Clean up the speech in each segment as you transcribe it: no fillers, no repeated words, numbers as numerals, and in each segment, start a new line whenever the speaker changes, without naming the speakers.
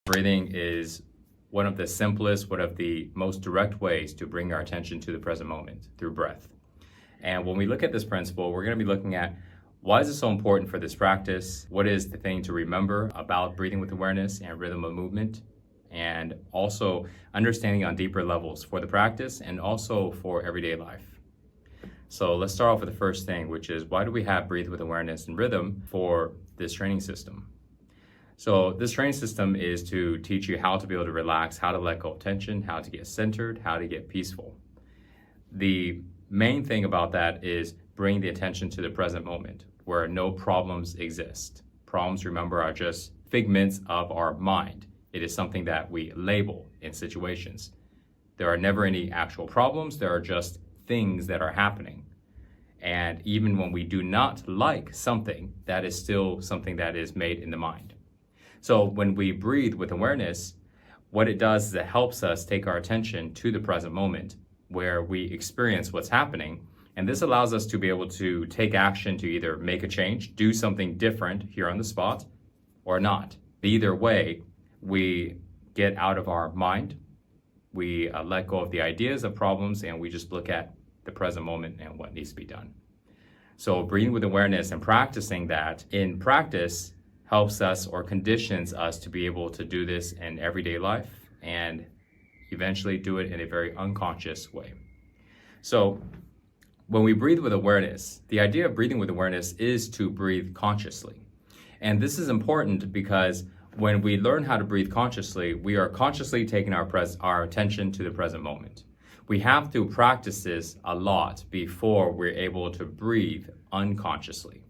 Breathing is one of the simplest, one of the most direct ways to bring our attention to the present moment through breath. And when we look at this principle, we're going to be looking at why is it so important for this practice? What is the thing to remember about breathing with awareness and rhythm of movement? And also understanding on deeper levels for the practice and also for everyday life. So let's start off with the first thing, which is why do we have breathe with awareness and rhythm for this training system? So this training system is to teach you how to be able to relax, how to let go of tension, how to get centered, how to get peaceful. The main thing about that is bring the attention to the present moment where no problems exist. Problems, remember, are just figments of our mind. It is something that we label in situations. There are never any actual problems. There are just things that are happening. And even when we do not like something, that is still something that is made in the mind. So when we breathe with awareness, what it does is it helps us take our attention to the present moment where we experience what's happening. And this allows us to be able to take action to either make a change, do something different here on the spot, or not. Either way, we get out of our mind, we let go of the ideas of problems, and we just look at the present moment and what needs to be done. So breathing with awareness and practicing that in practice helps us or conditions us to be able to do this in everyday life and eventually do it in a very unconscious way. So when we breathe with awareness, the idea of breathing with awareness is to breathe consciously. And this is important because when we learn how to breathe consciously, we are consciously taking our attention to the present moment. We have to practice this a lot before we're able to breathe unconsciously.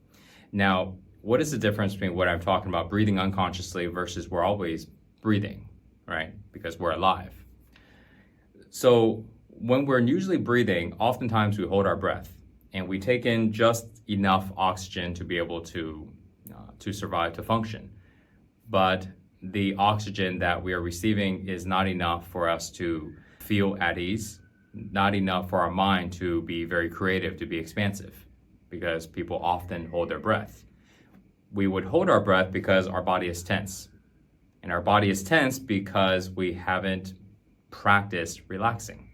Now, what is the difference between what I'm talking about, breathing unconsciously versus we're always breathing, right? Because we're alive. So when we're usually breathing, oftentimes we hold our breath and we take in just enough oxygen to be able to survive, to function. But the oxygen that we are receiving is not enough for us to feel at ease, not enough for our mind to be very creative, to be expansive, because people often hold their breath. We would hold our breath because our body is tense. And our body is tense because we haven't practiced relaxing.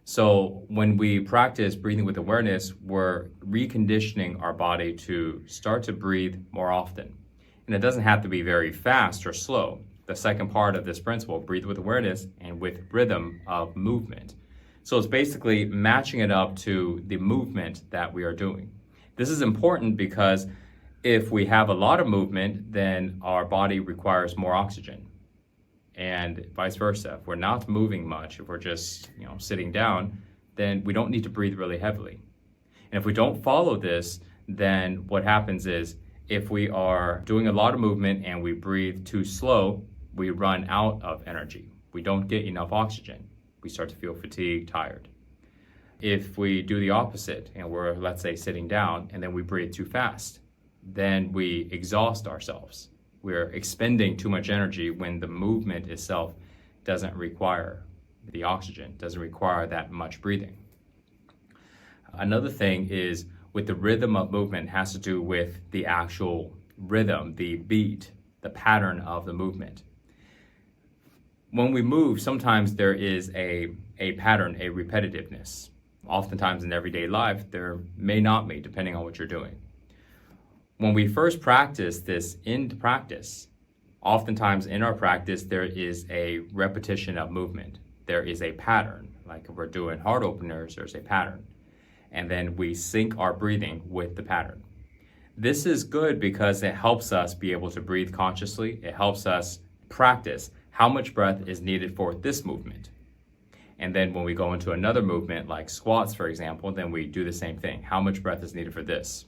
So when we practice breathing with awareness, we're reconditioning our body to start to breathe more often. And it doesn't have to be very fast or slow. The second part of this principle, breathe with awareness and with rhythm of movement. So it's basically matching it up to the movement that we are doing. This is important because if we have a lot of movement, then our body requires more oxygen. And vice versa. If we're not moving much, if we're just sitting down, then we don't need to breathe really heavily. And if we don't follow this, then what happens is if we are doing a lot of movement and we breathe too slow, we run out of energy. We don't get enough oxygen. We start to feel fatigued, tired. If we do the opposite and we're, let's say, sitting down and then we breathe too fast, then we exhaust ourselves. We're expending too much energy when the movement itself doesn't require the oxygen, doesn't require that much breathing. Another thing is with the rhythm of movement has to do with the actual rhythm, the beat, the pattern of the movement. When we move, sometimes there is a pattern, a repetitiveness. Oftentimes in everyday life, there may not be, depending on what you're doing. When we first practice this in practice, oftentimes in our practice, there is a repetition of movement. There is a pattern. Like if we're doing heart openers, there's a pattern. And then we sync our breathing with the pattern. This is good because it helps us be able to breathe consciously. It helps us practice how much breath is needed for this movement. And then when we go into another movement like squats, for example, then we do the same thing. How much breath is needed for this?